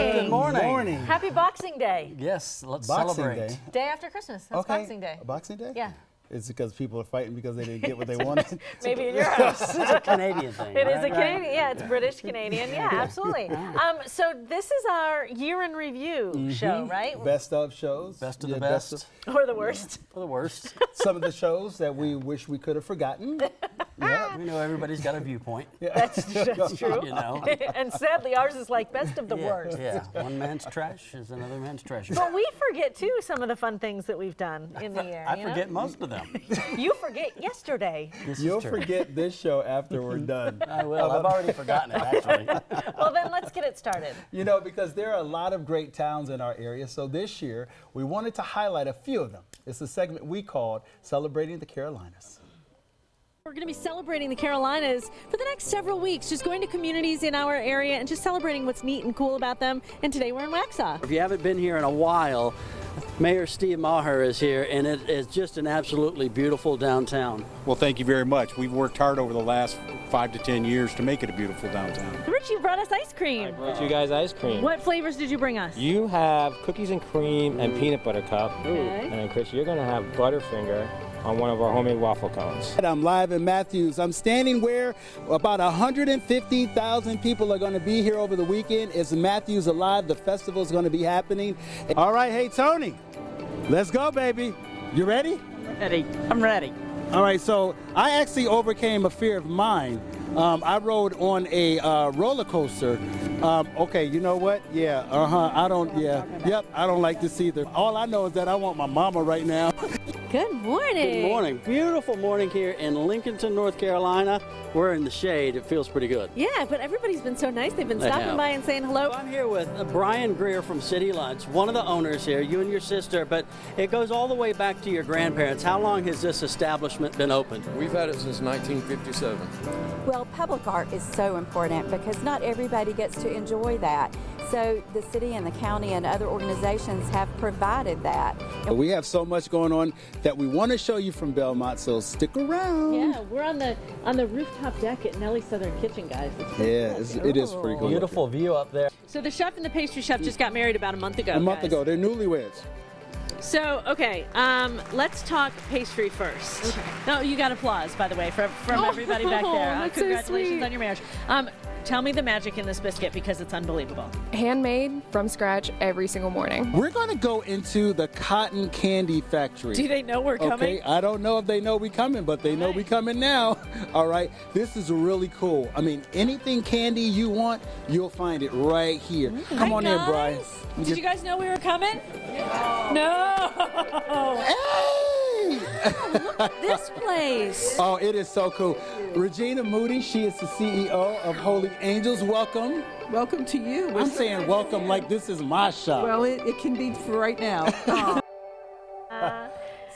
Good morning. Good morning. Happy Boxing Day. Yes, let's Boxing celebrate. Day. Day after Christmas. That's Okay. Boxing Day. Boxing Day? Yeah. It's because people are fighting because they didn't get what they wanted. Maybe in your house. It's a Canadian thing. It is right? a Canadian, yeah, it's British Canadian, yeah, absolutely. So this is our year in review show, right? Best of shows. Best of Yeah, the best. Or the worst. For the worst. Some of the shows that we wish we could have forgotten. Yeah. We know everybody's got a viewpoint. That's true. You know. And sadly, ours is like best of the worst. Yeah. One man's trash is another man's treasure. But we forget too some of the fun things that we've done in the year. I you know? forget most of them. You forget yesterday. This is You'll true. forget this show after we're done. I will. I've already forgotten it, actually. Well, then let's get it started. You know, because there are a lot of great towns in our area, so this year we wanted to highlight a few of them. It's a segment we called Celebrating the Carolinas. We're going to be celebrating the Carolinas for the next several weeks, just going to communities in our area and just celebrating what's neat and cool about them. And today we're in Waxhaw. If you haven't been here in a while, Mayor Steve Maher is here, and it is just an absolutely beautiful downtown. Well, thank you very much. We've worked hard over the last 5 to 10 years to make it a beautiful downtown. Rich, you brought us ice cream. I brought you guys ice cream. What flavors did you bring us? You have cookies and cream and peanut butter cup. Okay. And then, Chris, you're going to have Butterfinger on one of our homemade waffle cones. I'm live in Matthews. I'm standing where about 150,000 people are going to be here over the weekend. It's Matthews Alive. The festival is going to be happening. All right, hey, Tony, let's go, baby. You ready? Ready. I'm ready. All right, so I actually overcame a fear of mine. I rode on a roller coaster. Okay, you know what? Yeah, I don't like this either. All I know is that I want my mama right now. Good morning. Good morning. Beautiful morning here in Lincolnton, North Carolina. We're in the shade. It feels pretty good. Yeah, but everybody's been so nice. They've been They stopping have. by and saying hello. I'm here with Brian Greer from City Lunch, one of the owners here, you and your sister, but it goes all the way back to your grandparents. How long has this establishment been open? We've had it since 1957. Well, public art is so important because not everybody gets to enjoy that. So the city and the county and other organizations have provided that. We have so much going on that we want to show you from Belmont, so stick around. Yeah, we're on the rooftop deck at Nellie's Southern Kitchen, guys. Yeah, it is pretty cool. Beautiful view up there. So the chef and the pastry chef just got married about a month ago. A month guys. ago, they're newlyweds. So, okay, let's talk pastry first. Okay. No, you got applause, by the way, from everybody back there. That's so Congratulations sweet. on your marriage. Tell me the magic in this biscuit because it's unbelievable. Handmade from scratch every single morning. We're going to go into the cotton candy factory. Do they know we're coming? Okay, I don't know if they know we coming, but they know we coming now. All right, this is really cool. I mean, anything candy you want, you'll find it right here. Come on in, Brian. Did you guys know we were coming? No. Hey! Look at this place. Oh, it is so cool. Regina Moody, she is the CEO of Holy Angels. Welcome. Welcome to you. I'm saying welcome like this is my shop. Well, it can be for right now.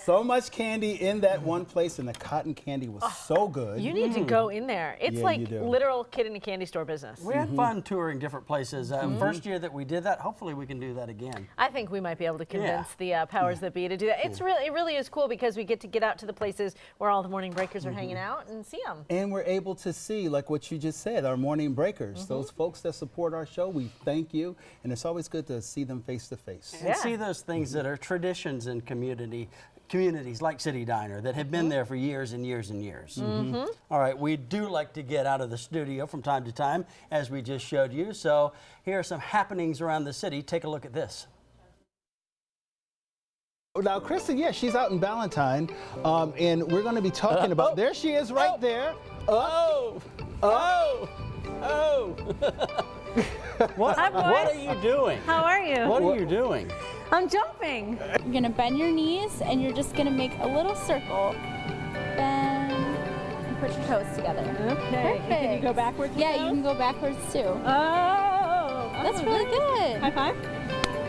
So much candy in that one place, and the cotton candy was so good. You need to go in there. It's Yeah, like you do. literal kid in a candy store business. We had fun touring different places. First year that we did that, hopefully we can do that again. I think we might be able to convince the powers that be to do that. It really is cool because we get to get out to the places where all the morning breakers are hanging out and see them. And we're able to see, like what you just said, our morning breakers. Those folks that support our show, we thank you. And it's always good to see them face to face. And see those things that are traditions in communities like City Diner that have been there for years and years and years. All right, we do like to get out of the studio from time to time, as we just showed you. So here are some happenings around the city. Take a look at this. Now, Kristen, yeah, she's out in Ballantyne, and we're going to be talking about, there she is right there. What are you doing? How are you? What are you doing? I'm jumping. You're gonna bend your knees and you're just gonna make a little circle. Bend and put your toes together. Okay. Perfect. Can you go backwards? Yeah, you can go backwards too. Oh, That's really good. High five.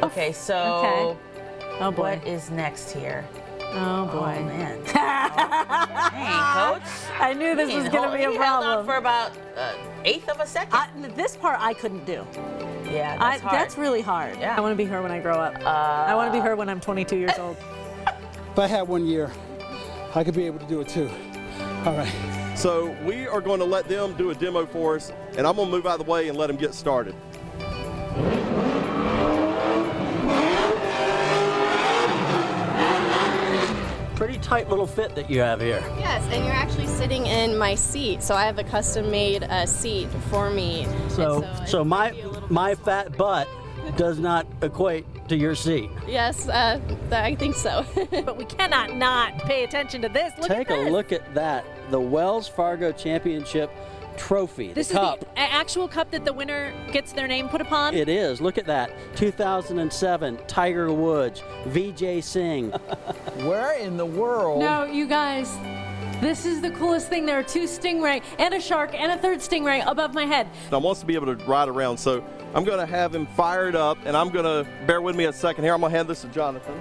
Okay, so Oh boy. what is next here? Oh boy. Oh, man. Dang, Coach. I knew this was going to be a He held on problem. for about eighth of a second. This part I couldn't do. Yeah, that's hard. That's really hard. Yeah. I want to be her when I grow up. I want to be her when I'm 22 years old. If I had 1 year, I could be able to do it too. All right. So we are going to let them do a demo for us, and I'm going to move out of the way and let them get started. tight little fit that you have here. Yes, and you're actually sitting in my seat, so I have a custom-made seat for me. So my fat butt does not equate to your seat. Yes, I think so. But we cannot not pay attention to this. Take a look at that. The Wells Fargo Championship trophy, this the cup. Is the actual cup that the winner gets their name put upon? It is. Look at that. 2007, Tiger Woods, Vijay Singh. Where in the world? No, you guys, this is the coolest thing. There are 2 stingray and a shark and a 3rd stingray above my head. I wants to be able to ride around, so I'm going to have him fired up, and I'm going to, bear with me a second here, I'm going to hand this to Jonathan.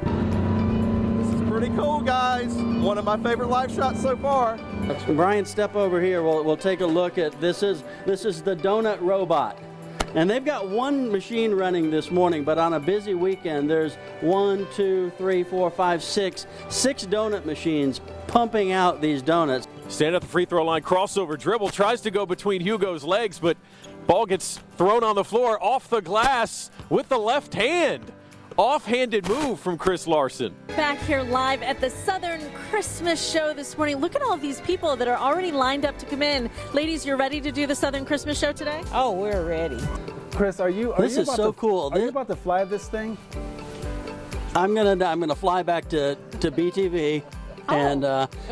This is pretty cool, guys. One of my favorite live shots so far. Brian, step over here. We'll take a look at this. Is the donut robot. And they've got 1 machine running this morning, but on a busy weekend, there's 1, 2, 3, 4, 5, 6 donut machines pumping out these donuts. Stand at the free throw line, crossover dribble, tries to go between Hugo's legs, but ball gets thrown on the floor off the glass with the left hand. Off-handed move from Chris Larson. Back here live at the Southern Christmas Show this morning. Look at all of these people that are already lined up to come in. Ladies, you're ready to do the Southern Christmas Show today? Oh, we're ready. Chris, This is so cool. Are you about to fly this thing? I'm gonna fly back to BTV. And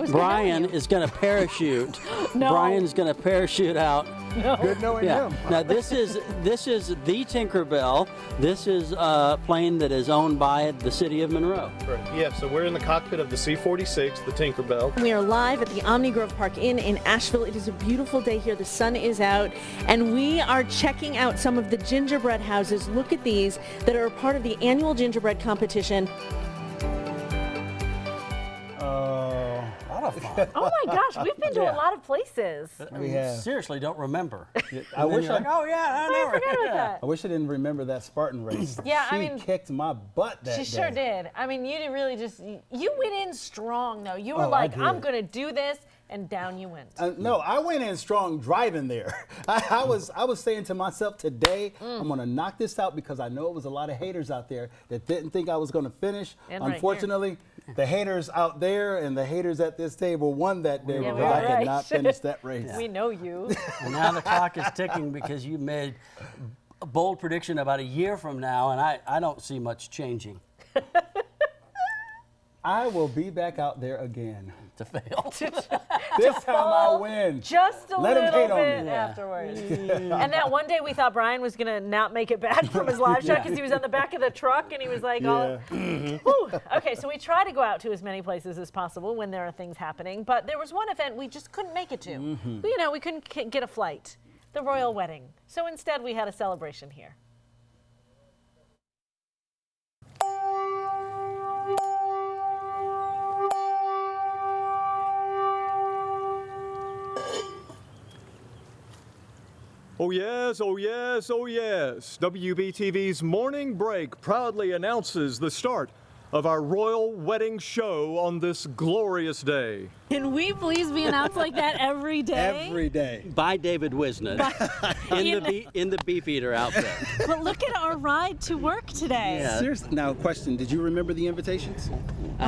Brian is going to parachute. No. Brian's going to parachute out. No. Good knowing him. Now this is the Tinkerbell. This is a plane that is owned by the city of Monroe. Right. Yeah, so we're in the cockpit of the C-46, the Tinkerbell. We are live at the Omni Grove Park Inn in Asheville. It is a beautiful day here. The sun is out, and we are checking out some of the gingerbread houses. Look at these that are a part of the annual gingerbread competition. Oh my gosh, we've been to a lot of places. We have. Seriously, don't remember. I wish like, oh yeah, I forgot about that. I wish I didn't remember that Spartan race. Yeah, she kicked my butt that day. She sure did. I mean, you didn't really you went in strong though. You were I'm going to do this, and down you went. No, I went in strong driving there. I was saying to myself today, I'm going to knock this out because I know it was a lot of haters out there that didn't think I was going to finish. And unfortunately, the haters out there and the haters at this table won that day because I could not finish that race. We know you. And now the clock is ticking because you made a bold prediction about a year from now, and I don't see much changing. I will be back out there again. To fail. This time I win. Just a Let little him hate on bit me. afterwards. And that one day we thought Brian was going to not make it back from his live shot because he was on the back of the truck and he was like, Okay, so we try to go out to as many places as possible when there are things happening. But there was one event we just couldn't make it to. We couldn't get a flight, the royal wedding. So instead we had a celebration here. Oh yes, oh yes, oh yes. WBTV's Morning Break proudly announces the start of our royal wedding show on this glorious day. Can we please be announced like that every day? Every day. By David Wisnett in the Beefeater outfit. But look at our ride to work today. Yeah. Seriously. Now, question, did you remember the invitations?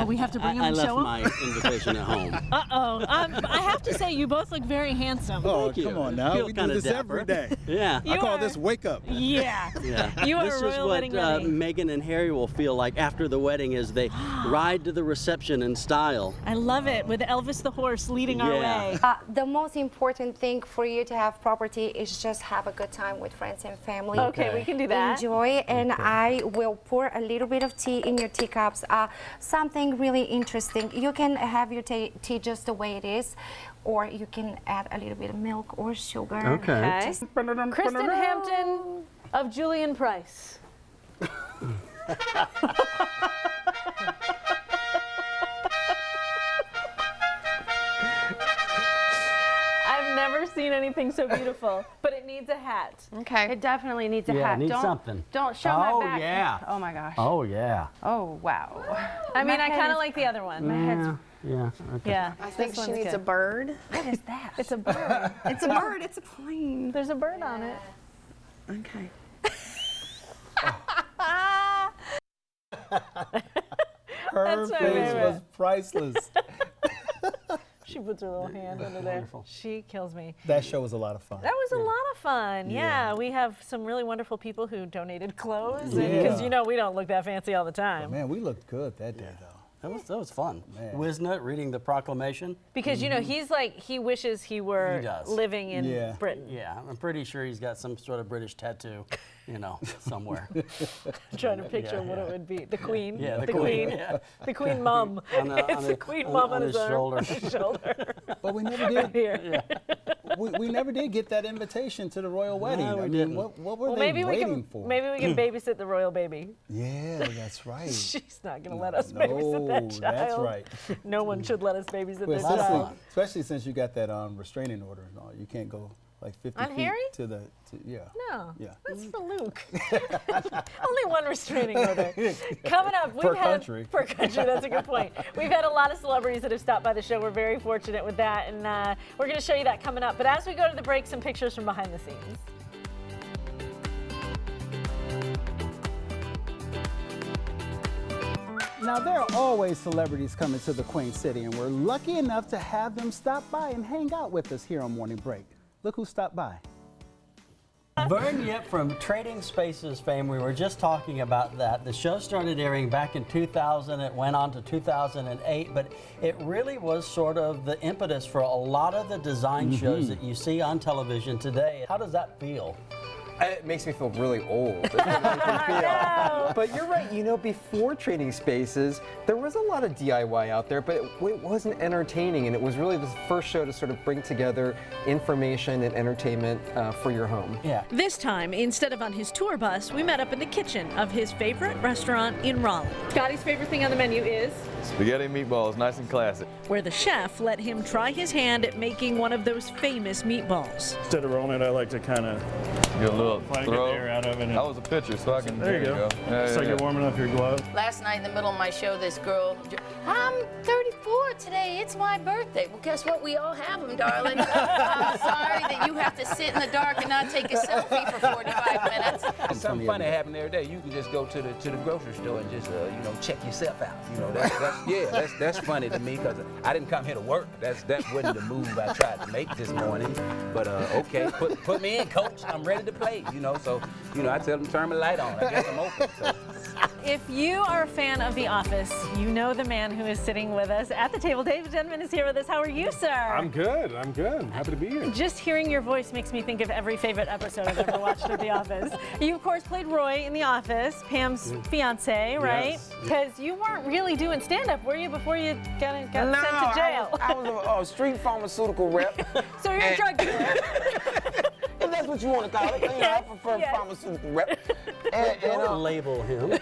We have to bring them I and left show them? my invitation at home. Uh-oh. I have to say, you both look very handsome. Oh, Thank you. come on now. Feel We do kinda this dapper. every day. Yeah. I call this wake up. Yeah. Yeah. You are this a royal wedding is what ready. Meghan and Harry will feel like after the wedding as they ride to the reception in style. I love it, with Elvis the horse leading our way. The most important thing for you to have property is just have a good time with friends and family. Okay, we can do that. Enjoy, and I will pour a little bit of tea in your teacups. Something really interesting. You can have your tea just the way it is, or you can add a little bit of milk or sugar. Okay. Kristen Hampton of Julian Price. I've never seen anything so beautiful, but it needs a hat. Okay. It definitely needs a Yeah, hat. it needs something. Don't show my back. Oh, yeah. Oh my gosh. Oh, yeah. Oh wow. I mean, I head kind is- of like the other one. Yeah. Okay. Yeah. I think this she one's needs good. a bird. What is that? It's a bird. It's a bird, it's a plane. There's a bird on it. Okay. Her That's my face favorite. was priceless. She puts her little hand under there. She kills me. That show was a lot of fun. That was a lot of fun. Yeah, we have some really wonderful people who donated clothes, because you know we don't look that fancy all the time. Man, we looked good that day, though. That was fun. Wisnut reading the proclamation. Because, you know, he's like, he wishes he were living in Britain. Yeah, I'm pretty sure he's got some sort of British tattoo, you know, somewhere. I'm trying to picture what it would be. The Queen. Yeah, the Queen. Yeah. The Queen Mum. It's the Queen Mum on his shoulder. But we never did. We never did get that invitation to the royal wedding. No, I mean, what were they waiting for? Maybe we can babysit the royal baby. Yeah, that's right. She's not going to let us babysit that child. That's right. No one should let us babysit their child. Especially since you got that restraining order and all. You can't go like 50 on feet Harry? to the, No, yeah. That's for Luke. Only one restraining order. Coming up, per country, that's a good point. We've had a lot of celebrities that have stopped by the show. We're very fortunate with that, and we're going to show you that coming up. But as we go to the break, some pictures from behind the scenes. Now, there are always celebrities coming to the Queen City, and we're lucky enough to have them stop by and hang out with us here on Morning Break. Look who stopped by. Vern Yip from Trading Spaces fame, we were just talking about that. The show started airing back in 2000, it went on to 2008, but it really was sort of the impetus for a lot of the design shows that you see on television today. How does that feel? It makes me feel really old. But you're right, you know, before Trading Spaces, there was a lot of DIY out there, but it wasn't entertaining, and it was really the first show to sort of bring together information and entertainment for your home. Yeah. This time, instead of on his tour bus, we met up in the kitchen of his favorite restaurant in Raleigh. Scotty's favorite thing on the menu is? Spaghetti and meatballs, nice and classic. Where the chef let him try his hand at making one of those famous meatballs. Instead of rolling it, I like to kind of get a little get the air out of it. That was a picture, so I can. There you go. So you're warming up your glove. Last night in the middle of my show, this girl, I'm 34 today. It's my birthday. Well, guess what? We all have them, darling. I'm sorry that you have to sit in the dark and not take a selfie for 45 minutes. Something funny happened every day. You can just go to the grocery store and just you know, check yourself out. You know, that's funny to me because I didn't come here to work. That wasn't the move I tried to make this morning. But okay, put me in, coach. I'm ready to play. You know, so you know, I tell them turn my light on. I guess I'm open. So. If you are a fan of The Office, you know the man who is sitting with us at the table. David Denman is here with us. How are you, sir? I'm good. Happy to be here. Just hearing your voice makes me think of every favorite episode I've ever watched of The Office. You, of course, played Roy in The Office, Pam's fiance, right? Because you weren't really doing stand-up, were you, before you got sent to jail? I was a street pharmaceutical rep. So you're a drug dealer. If that's what you want to call it. You know, I prefer pharmaceutical rep. Don't label him.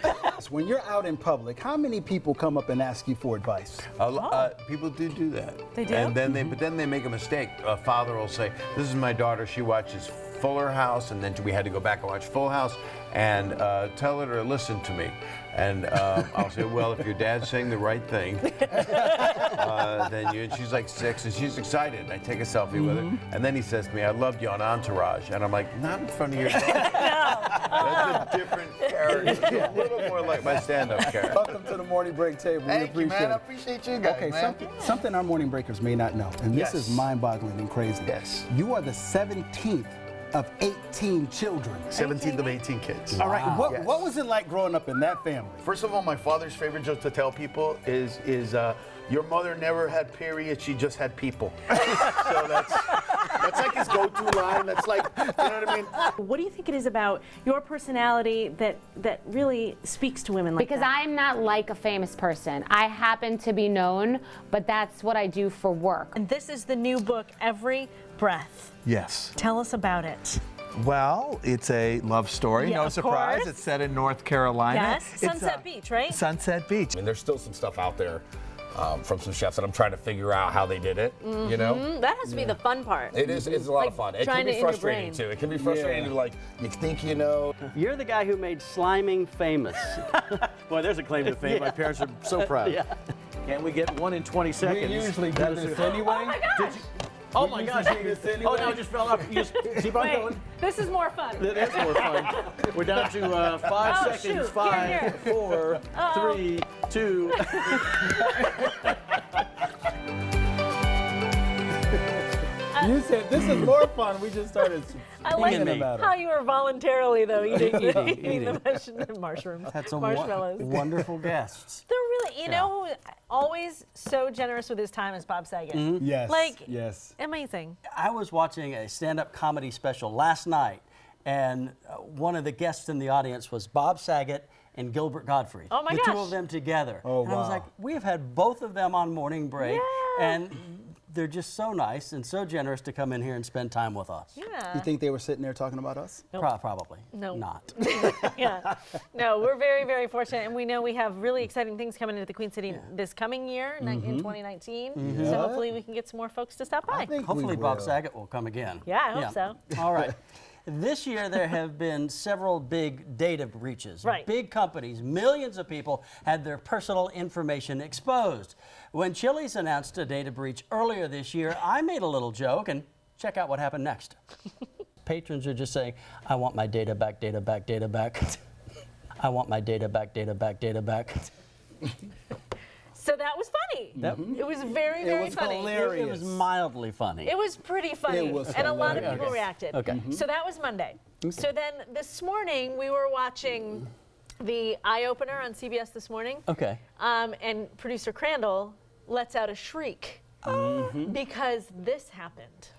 When you're out in public, how many people come up and ask you for advice? People do that. They do? And then but then they make a mistake. A father will say, "This is my daughter. She watches Fuller House," and then we had to go back and watch Full House, and tell her to listen to me. And I'll say, well, if your dad's saying the right thing, then you. And she's like 6, and she's excited. And I take a selfie with her, and then he says to me, "I loved you on Entourage," and I'm like, "Not in front of your dad." That's a different character. A little more like my stand-up character. Welcome to the Morning Break table. We appreciate man. I it. appreciate you guys, Okay, man. something our morning breakers may not know, and this is mind-boggling and crazy. Yes. You are the 17th of 18 children. 17th of 18 kids. All right, what was it like growing up in that family? First of all, my father's favorite joke to tell people is your mother never had periods, she just had people. So that's like his go-to line. That's like, you know what I mean? What do you think it is about your personality that really speaks to women like because that? I'm not like a famous person. I happen to be known, but that's what I do for work. And this is the new book, Every Breath. Yes. Tell us about it. Well, it's a love story. Yeah, no of surprise. course. It's set in North Carolina. Yes, It's, Sunset Beach, right? Sunset Beach. I mean, there's still some stuff out there from some chefs that I'm trying to figure out how they did it, you know? That has to be the fun part. It is, it's a lot of fun. It can be frustrating too. It can be frustrating to like, you think you know. You're the guy who made sliming famous. Boy, there's a claim to fame. My parents are so proud. Yeah. Can we get 1 in 20 seconds? We usually do this anyway. Oh my gosh! Oh my gosh! Oh no, it just fell off. You just keep on going. This is more fun. It is more fun. We're down to 5 seconds. Shoot. 5, Here. 4, 3, 2. You said this is more fun. We just started I like thinking about it. how you were voluntarily, though, eating Eating. the mushrooms, Had some marshmallows. wonderful guests. They're really, you know, always so generous with his time is Bob Saget. Yes. Like, yes. amazing. I was watching a stand-up comedy special last night, and one of the guests in the audience was Bob Saget and Gilbert Gottfried. Oh, my the gosh. two of them together. Oh, and I was wow. like, we have had both of them on Morning Break, and they're just so nice and so generous to come in here and spend time with us. Yeah. You think they were sitting there talking about us? Probably. No. Not. Yeah. No, we're very, very fortunate, and we know we have really exciting things coming into the Queen City this coming year, in 2019. So hopefully we can get some more folks to stop by. Hopefully Bob Saget will come again. Yeah, I hope so. All right. This year there have been several big data breaches. Right. Big companies, millions of people had their personal information exposed. When Chili's announced a data breach earlier this year, I made a little joke, and check out what happened next. Patrons are just saying, I want my data back, data back, data back. I want my data back, data back, data back. So that was funny. It was very, very funny. It was mildly funny. It was pretty funny. It was and a lot of hilarious. people reacted. Okay. So that was Monday. So then this morning we were watching the Eye Opener on CBS this morning. Okay. And producer Crandall lets out a shriek because this happened.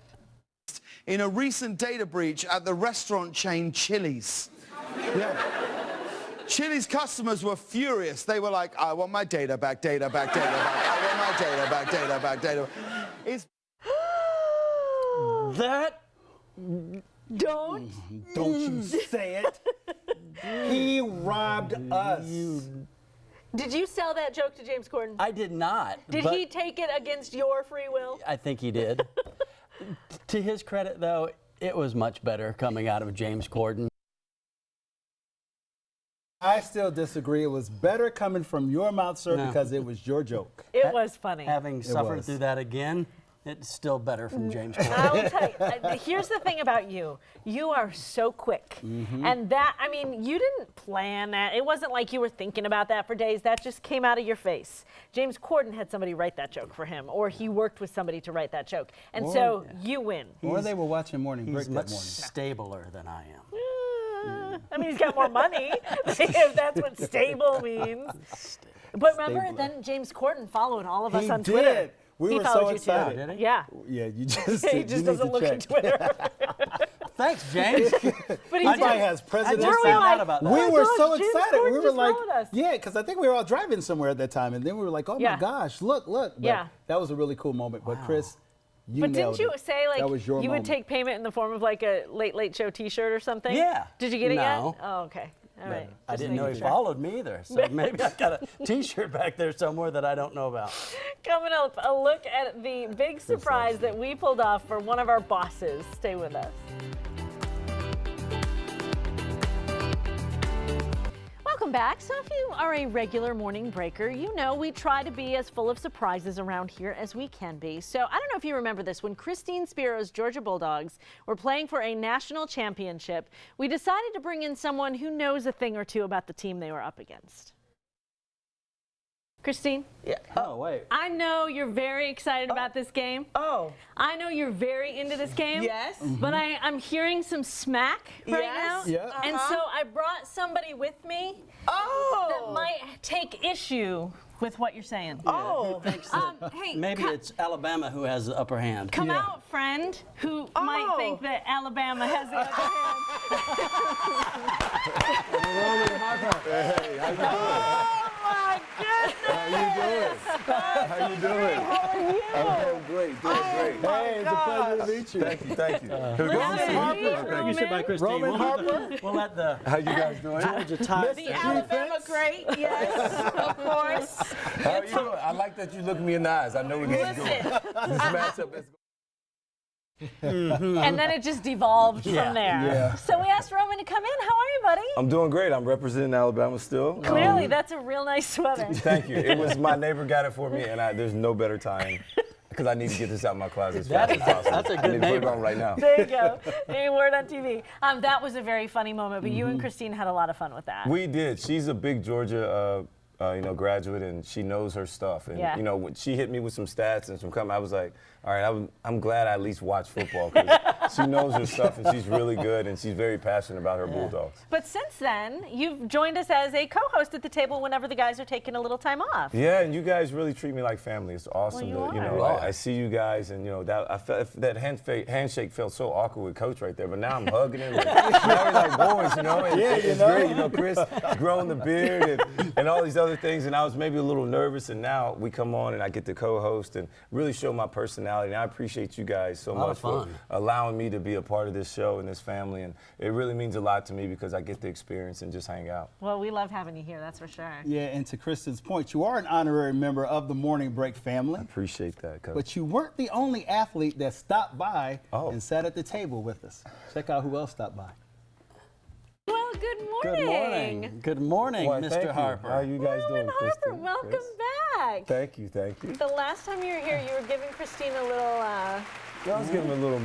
In a recent data breach at the restaurant chain Chili's. Yeah. Chili's customers were furious. They were like, I want my data back, data back, data back. I want my data back, data back, data back. It's that Don't you say it. He robbed us. Did you sell that joke to James Corden? I did not. Did but he take it against your free will? I think he did. To his credit, though, it was much better coming out of James Corden. I still disagree. It was better coming from your mouth, sir, No. because it was your joke. It was funny. Having suffered was. through that again, it's still better from James Corden. I will tell you, here's the thing about you. You are so quick. And that, I mean, you didn't plan that. It wasn't like you were thinking about that for days. That just came out of your face. James Corden had somebody write that joke for him, or he worked with somebody to write that joke. And so you win. Or they were watching Morning Break He's that much morning. stabler than I am. I mean, he's got more money, if that's what stable means. But remember, then James Corden followed all of us He on did. Twitter. We He were followed so you excited. too. Did he? Yeah. Yeah, you just He you just need doesn't to look at check. Twitter. Thanks, James. But he Everybody did. has I presidents. just we found like, out about that. We oh my were gosh, so James excited. Corden We were just like, followed us. yeah, because I think we were all driving somewhere at that time, and then we were like, oh Yeah. my gosh, look. But Yeah. that was a really cool moment. But Chris, you But nailed didn't you it. say like that was your you moment. would take payment in the form of like a Late Show T-shirt or something? Yeah. Did you get it No. yet? Oh, okay. All right. I Just didn't know he making sure. followed me either, so maybe I got a T-shirt back there somewhere that I don't know about. Coming up, a look at the big surprise that we pulled off for one of our bosses. Stay with us. Welcome back. So if you are a regular morning breaker, you know we try to be as full of surprises around here as we can be. So I don't know if you remember this. When Christine Spiro's Georgia Bulldogs were playing for a national championship, we decided to bring in someone who knows a thing or two about the team they were up against. Christine? Yeah. Oh, wait. I know you're very excited about this game. Oh. I know you're very into this game. Yes. But I'm hearing some smack right Yes. now. Yeah. And so I brought somebody with me that might take issue with what you're saying. Oh. Hey, Maybe it's Alabama who has the upper hand. come out, friend, who might think that Alabama has the upper hand. Hey, how you doing? Oh my goodness! How you doing? How are you? I'm doing great, doing great. Hey, it's a pleasure to meet you. Thank you. Roman. You sit by Christine. Roman Harper. We'll let the How you guys doing? Georgia Tide. The Alabama great, yes, of course. How you doing? I like that you look me in the eyes. I know where this is going. This matchup is And then it just devolved from there. Yeah. So we asked Roman to come in. How are you, buddy? I'm doing great. I'm representing Alabama still. Clearly, that's a real nice sweater. Thank you. It was my neighbor got it for me, and there's no better time because I need to get this out of my closet as fast as possible. That's a I good need to put it neighbor. on right now. There you go. Any word on TV. That was a very funny moment, but you and Christine had a lot of fun with that. We did. She's a big Georgia graduate, and she knows her stuff. And Yeah. when she hit me with some stats and some I was like, all right, I'm glad I at least watch football because she knows her stuff and she's really good and she's very passionate about her Bulldogs. But since then, you've joined us as a co-host at the table whenever the guys are taking a little time off. Yeah, and you guys really treat me like family. It's awesome. Well, you I see you guys, and that I felt that handshake felt so awkward with Coach right there. But now I'm hugging him. Now we're like boys, And it's great. Chris is growing the beard and all these other things. And I was maybe a little nervous, and now we come on and I get to co-host and really show my personality. And I appreciate you guys so much for allowing me to be a part of this show and this family. And it really means a lot to me because I get the experience and just hang out. Well, we love having you here, that's for sure. Yeah, and to Kristen's point, you are an honorary member of the Morning Break family. I appreciate that, Coach. But you weren't the only athlete that stopped by and sat at the table with us. Check out who else stopped by. Well, good morning. Good morning. Good morning, Well, Mr. thank you. Harper. How are you guys doing, Harper, Kristen? welcome Chris? back. Thank you, thank you. The last time you were here, you were giving Christine a little... I was giving her a little,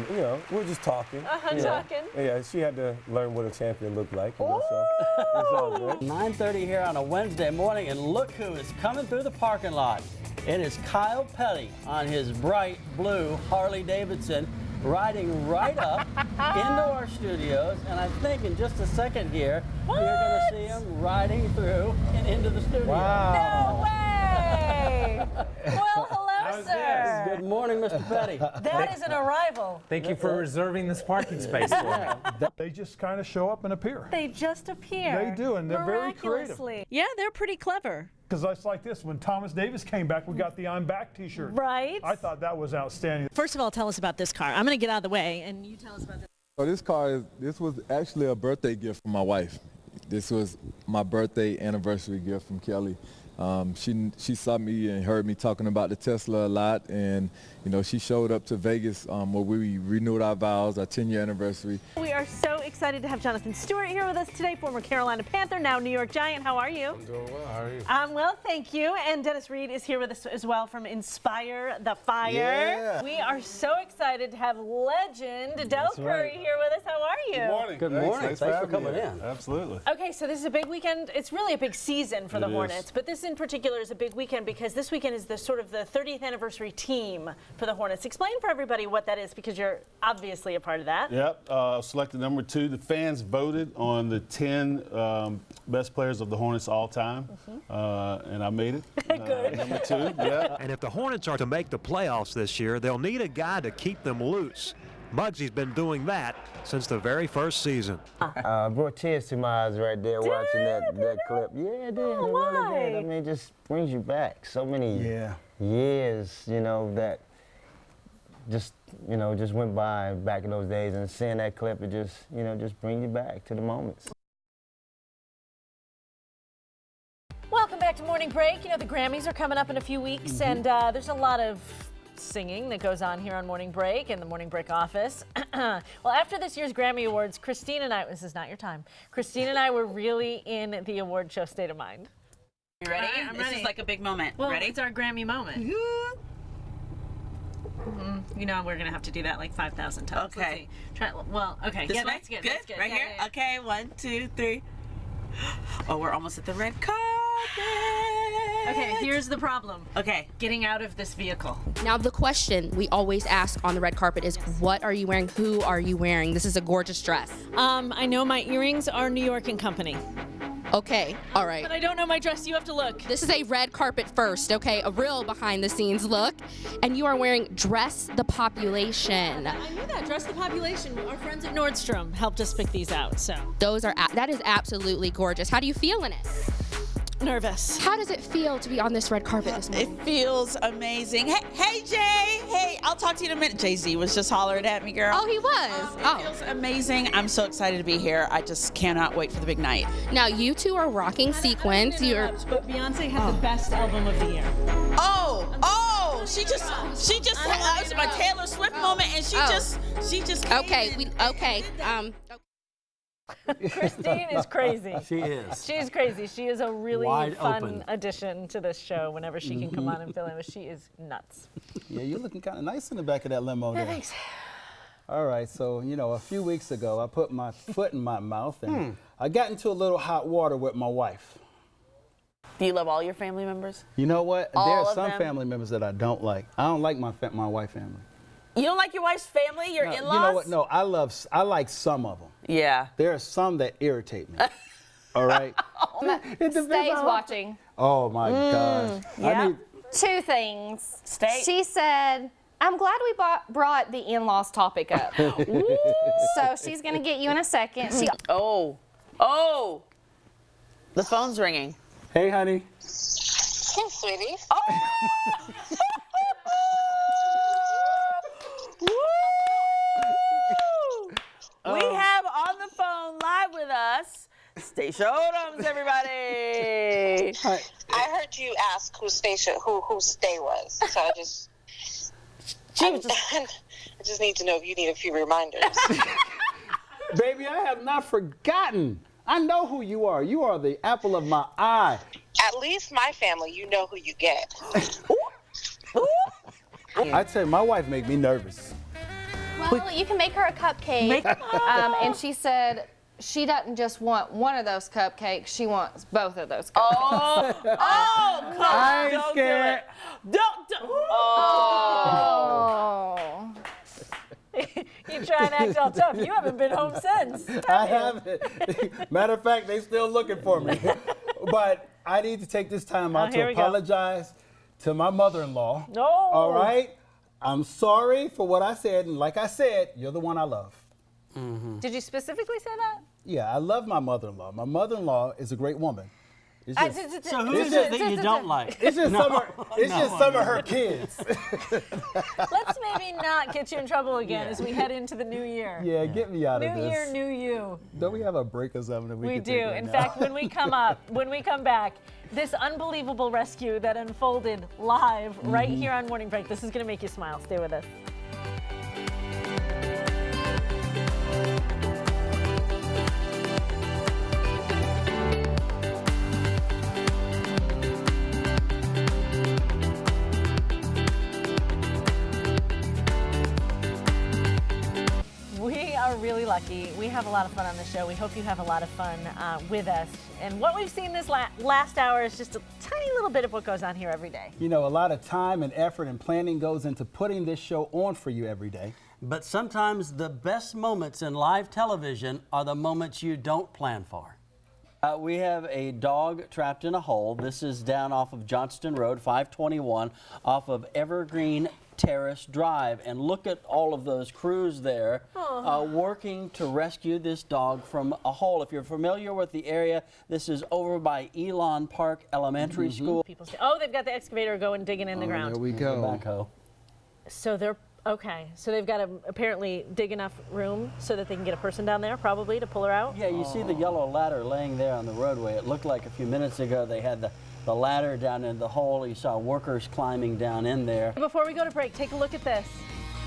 we were just talking. Talking. Yeah, she had to learn what a champion looked like. So it's all good. 9:30 here on a Wednesday morning, and look who is coming through the parking lot. It is Kyle Petty on his bright blue Harley Davidson, riding right up into our studios, and I think in just a second here, you're going to see him riding through and into the studio. No way! Well, hello, sir. Good morning, Mr. Petty. That is an arrival. Thank you for reserving this parking space for me. They just kind of show up and appear. They just appear. They do, and they're very creative. Miraculously. Yeah, they're pretty clever. Because it's like this, when Thomas Davis came back, we got the I'm Back t-shirt. Right. I thought that was outstanding. First of all, tell us about this car. I'm going to get out of the way, and you tell us about this. So this was actually a birthday gift from my wife. This was my birthday anniversary gift from Kelly. She saw me and heard me talking about the Tesla a lot, and she showed up to Vegas where we renewed our vows, our 10-year anniversary. We are so excited to have Jonathan Stewart here with us today, former Carolina Panther, now New York Giant. How are you? I'm doing well. How are you? I'm well, thank you. And Dennis Reed is here with us as well from Inspire the Fire. Yeah. We are so excited to have legend Del Curry here with us. How are you? Good morning. Good morning. Thanks for having coming me. in. Absolutely. Okay, so this is a big weekend. It's really a big season for the Hornets, but this in particular is a big weekend because this weekend is the sort of the 30th anniversary team for the Hornets. Explain for everybody what that is because you're obviously a part of that. Yep, selected number 2. The fans voted on the 10 best players of the Hornets all time, and I made it. Good. Number 2, yeah. And if the Hornets are to make the playoffs this year, they'll need a guy to keep them loose. Muggsy's been doing that since the very first season. Brought tears to my eyes right there watching that clip. Yeah, it did. It really did. I mean, it just brings you back so many years, that just went by back in those days, and seeing that clip, it just brings you back to the moments. Welcome back to Morning Break. The Grammys are coming up in a few weeks, and there's a lot of singing that goes on here on Morning Break in the Morning Break office. Well, after this year's Grammy Awards, Christine and I, this is not your time, Christine and I were really in the award show state of mind. You ready? I'm This ready. is like a big moment. Well, ready? it's our Grammy moment. We're going to have to do that like 5,000 times. Okay. Okay. This Yeah, way? that's good. Good? That's good. Right Yeah, here? yeah, yeah. Okay, 1, 2, 3. Oh, we're almost at the red carpet. Okay, here's the problem. Okay. Getting out of this vehicle. Now, the question we always ask on the red carpet is, what are you wearing? Who are you wearing? This is a gorgeous dress. I know my earrings are New York and Company. Okay, all right. But I don't know my dress. You have to look. This is a red carpet first, okay? A real behind-the-scenes look. And you are wearing Dress the Population. I knew that. Dress the Population. Our friends at Nordstrom helped us pick these out, so. That is absolutely gorgeous. How do you feel in it? Nervous. How does it feel to be on this red carpet this morning? It feels amazing. Hey, Jay. Hey, I'll talk to you in a minute. Jay-Z was just hollering at me, girl. Oh, he was? It feels amazing. I'm so excited to be here. I just cannot wait for the big night. Now, you two are rocking sequins. But Beyonce had the best album of the year. She just that was my Taylor Swift moment, and she just came Okay, Christine is crazy. She is. She's crazy. She is a really Wide fun open. addition to this show whenever she can come on and fill in. She is nuts. Yeah, you're looking kind of nice in the back of that limo there. Thanks. All right, so, a few weeks ago, I put my foot in my mouth, and I got into a little hot water with my wife. Do you love all your family members? You know what? All There are of some them? family members that I don't like. I don't like my wife family. You don't like your wife's family, your No, in-laws? You know what? No, I like some of them. Yeah. There are some that irritate me. All right. Stays watching. Oh my gosh. I need, Two things. Stay. She said, I'm glad we brought the in-laws topic up. So she's going to get you in a second. Oh, the phone's ringing. Hey, honey. Hey, sweetie. We have on the phone live with us Stacia Odoms, everybody. I heard you ask who stay was, so I just need to know if you need a few reminders. Baby, I have not forgotten. I know who you are. You are the apple of my eye. At least my family, you know who you get. I tell you, my wife make me nervous. Well, you can make her a cupcake. And she said she doesn't just want one of those cupcakes. She wants both of those cupcakes. Come on. I ain't Don't scared. do it. Don't. Oh. You try and act all tough. You haven't been home since. I haven't. Matter of fact, they still looking for me. But I need to take this time out here to we go. apologize to my mother-in-law. No. All right? I'm sorry for what I said, and like I said, you're the one I love. Did you specifically say that? Yeah, I love my mother-in-law. My mother-in-law is a great woman. It's just, So who is it that you don't like? it's just some of her kids. Let's maybe not get you in trouble again as we head into the new year. Yeah, get me out of New this. year, new you. Don't we have a break or something that we We can do. take right In now? fact, when we come back, this unbelievable rescue that unfolded live right here on Morning Break. This is going to make you smile. Stay with us. We are really lucky. We have a lot of fun on the show. We hope you have a lot of fun with us. And what we've seen this last hour is just a tiny little bit of what goes on here every day. You know, a lot of time and effort and planning goes into putting this show on for you every day. But sometimes the best moments in live television are the moments you don't plan for. We have a dog trapped in a hole. This is down off of Johnston Road, 521, off of Evergreen Terrace Drive. And look at all of those crews there working to rescue this dog from a hole. If you're familiar with the area, this is over by Elon Park Elementary School. People say, oh, they've got the excavator going digging in the ground. There we go. Backhoe. So they're okay. So they've got to apparently dig enough room so that they can get a person down there, probably, to pull her out. Yeah, you see the yellow ladder laying there on the roadway. It looked like a few minutes ago they had the ladder down in the hole. You saw workers climbing down in there. Before we go to break, take a look at this.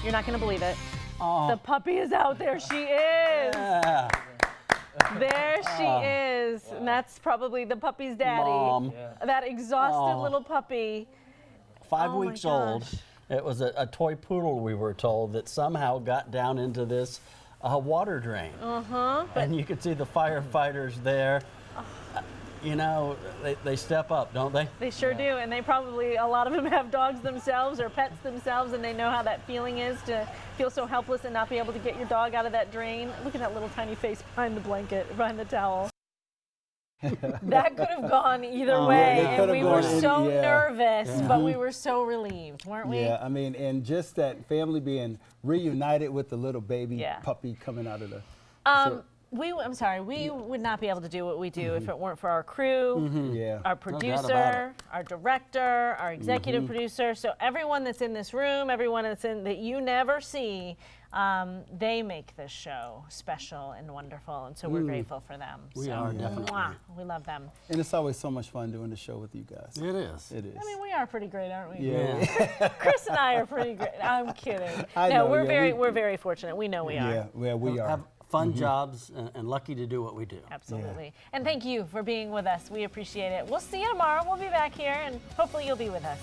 You're not going to believe it. Oh. The puppy is out there. She is. Yeah. There she is. And that's probably the puppy's daddy. Mom. That exhausted little puppy. 5 Oh my weeks old. gosh. It was a toy poodle, we were told, that somehow got down into this water drain. And you could see the firefighters there. You know, they step up, don't they? They sure do, and they probably, a lot of them have dogs themselves or pets themselves, and they know how that feeling is to feel so helpless and not be able to get your dog out of that drain. Look at that little tiny face behind the blanket, behind the towel. That could have gone either way, and we were so nervous, but we were so relieved, weren't we? Yeah, I mean, and just that family being reunited with the little baby puppy coming out of the... I'm sorry, we would not be able to do what we do if it weren't for our crew, our producer, our director, our executive producer. So everyone that's in this room, everyone that's that you never see, they make this show special and wonderful. And so we're grateful for them. We are, definitely. Mwah, we love them. And it's always so much fun doing the show with you guys. It is. It is. I mean, we are pretty great, aren't we? Yeah. Chris and I are pretty great. I'm kidding. I know, we're very fortunate. We know we are. Yeah, we are. Have fun jobs and lucky to do what we do. Absolutely. And thank you for being with us. We appreciate it. We'll see you tomorrow. We'll be back here, and hopefully you'll be with us.